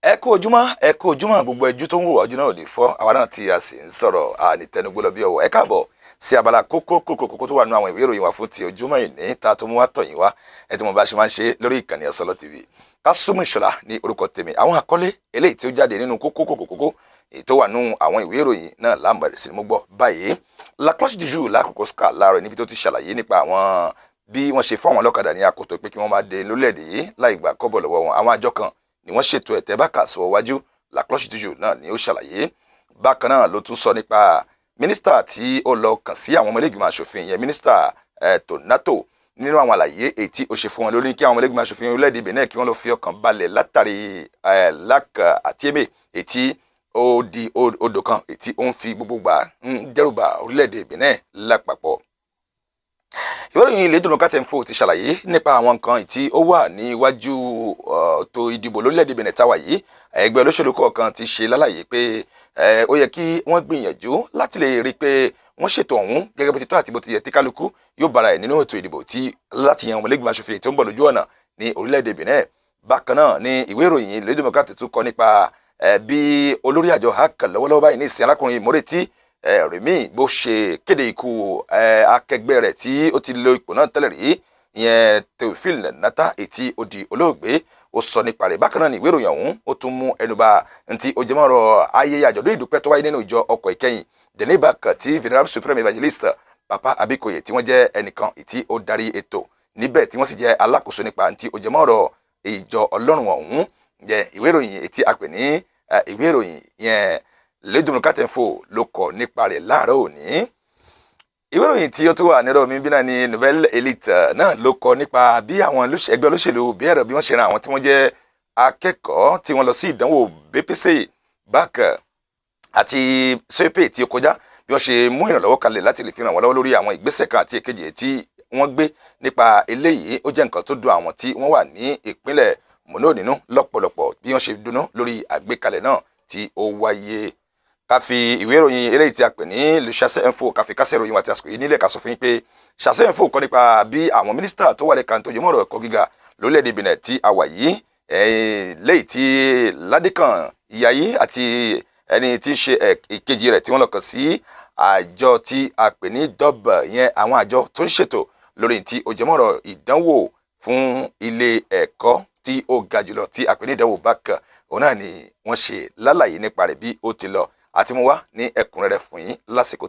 Ẹ kú ojúmọ́ gbogbo ẹjú tó ń wò ọjọ́ náà ò lè fọ́ àwa náà tí a sì ń sọ̀rọ̀ ànítẹnugbó lọ bí ọwọ́. Ẹ káàbọ̀ sí abala kókó tó wà nínú àwọn ìwé ìròyìn wa fún ti ojúmọ́ ìní tá a tó mú wá tọ̀yìn wá ẹ tí mo bá ṣe máa ń ṣe lórí ìkànnì Ọ̀sọ́lọ́ TV. Kásùmù Ìṣọ̀lá ní orúkọ tèmi. Àwọn àkọlé eléyìí tí ó jáde nínú kókó èyí tó wà nínú àwọn ìwé ìròyìn náà lámọ̀rẹ̀ sí mú gbọ́ báyìí. La Cloche du Jour lákòókò ska láàárọ̀ níbi tó ti ṣàlàyé nípa àwọn bí wọ́n ṣe fọ́ àwọn ọlọ́kadà ní akoto pé kí wọ́n máa dé lórílẹ̀‐èdè yìí láì gbà kọ́bọ̀ lọ́wọ́ wọn. Àwọn àjọ kan ni wọ́n ṣètò ẹ̀tẹ́ bá kà sọ wájú. La Cloche du Jour náà ni ó ṣàlàyé. Bákan náà ló tún sọ nípa mínísítà tí ó lọ kàn sí àwọn ọmọ ilé-ìgbìmọ̀ aṣòfin yẹn mínísítà Tonato nínú àwọn àlàyé èyí tí ó ṣe fún wọn lórí kí àwọn ọmọ ilé-ìgbìmọ̀ aṣòfin orílẹ̀-èdè Benin kí wọ́n lọ fi ọkàn balẹ̀ látàrí Lac Atieme èyí tí ó di odò kan èyí tí ó ń fi gbogbo gbà ń dẹ́rùbà orílẹ̀-èdè Benin lápapọ̀. Ìwé ìròyìn Ilé Democratic Info ti ṣàlàyé nípa àwọn nǹkan tí ó wà níwájú tó ìdìbò lórílẹ̀‐èdè Benin táwa yìí. Ẹgbẹ́ olóṣèlú kọ̀ọ̀kan ti ṣe lálàyé pé ó yẹ kí wọ́n gbìyànjú láti lè rí i pé wọ́n ṣètò ọ̀hún gẹ́gẹ́ bó ti tọ́ àti bó ti yẹ tí kálukú yóò bára ẹ̀ nínú ètò ìdìbò tí láti yan ọmọlẹ́gbìmọ̀ aṣòfin tó ń bọ̀ lójú ọ̀nà ní orílẹ̀‐èdè Benin. Bákan náà ni ìwé ìròyìn Ilé Democratic tún kọ nípa bí olórí àjọ HAC lọ́wọ́lọ́wọ́ báyìí ní ìsìn arákùnrin Mórètí Remi bó ṣe kéde ikú akẹgbẹ́ rẹ̀ tí ó ti lo ipò náà tẹ́lẹ̀ rí ìyẹn Théophile Nata ètí ó di olóògbé ó sọ nípa rẹ̀. Bákan náà ni ìwé ìròyìn ọ̀hún ó tún mú ẹnubà ntí ó jẹ́ mọ́rọ̀ ayẹyẹ àjọ̀dún ìdúpẹ́ tó wáyé nínú ìjọ ọkọ̀ ìkẹyìn Denebak tí Venerable Supreme Evangelist Papa Abikoye tí wọ́n jẹ́ ẹnìkan tí ó darí ètò níbẹ̀ tí wọ́n sì jẹ́ alákòóso nípa ntí ó jẹ́ mọ́rọ̀ ìjọ Ọlọ́run ọ̀hún jẹ́ ìwé ìròyìn ètí àpè ní ìwé ìròyìn yẹn Le Democratic Info ló kọ nípa rẹ̀ láàárọ̀ òní. Ìwé ìròyìn tí ó tún wà nírọ̀ mi bí náà ni Nouvelle Elite náà ló kọ nípa bí àwọn ẹgbẹ́ olóṣèlú bẹ̀rẹ̀ bí wọ́n ṣe ran àwọn tí wọ́n jẹ́ akẹ́kọ̀ọ́ tí wọ́n lọ sí ìdánwò BPC BAC àti CEP tí ó kọjá bí wọ́n ṣe mú ìrànlọ́wọ́ kalẹ̀ láti lè fi ràn wọ́n lọ́wọ́ lórí àwọn ìgbésẹ̀ kan àti èkejì tí wọ́n gbé nípa eléyìí. Ó jẹ́ nǹkan tó dùn àwọn tí wọ́n wà ní ìpínlẹ̀ Mono nínú lọ́pọ̀lọpọ̀ bí wọ́n ṣe dùnnú lórí àgbékalẹ̀ náà tí ó wáyé. Ká fi ìwé ìròyìn eléyìí tí a pè ní Le Chasseur Info ká fi kásẹ̀ ìròyìn wa ti àsìkò yìí nílẹ̀ ká sọ fún yín pé Chasseur Info kọ́ nípa bí àwọn mínísítà tó wà lẹ́ka tó jẹ́ mọ́rọ̀ ẹ̀kọ́ gíga lórílẹ̀‐èdè Benin tí a wà yìí léyìí tí Ládékàn Ìyáyí àti ẹni tí ń ṣe ìkejì rẹ̀ tí wọ́n lọ kàn sí àjọ tí a pè ní DOB yẹn àwọn àjọ tó ń ṣètò lórí tí ó jẹ́ mọ́rọ̀ ìdánwò fún ilé ẹ̀kọ́ tí ó ga jùlọ tí a pè ní ìdánwò BAC òun náà ni wọ́n ṣe lálàyé nípa rẹ̀ bí ó ti lọ àti mo wá ní ẹ̀kúnrẹ́rẹ́ fún yín lásìkò.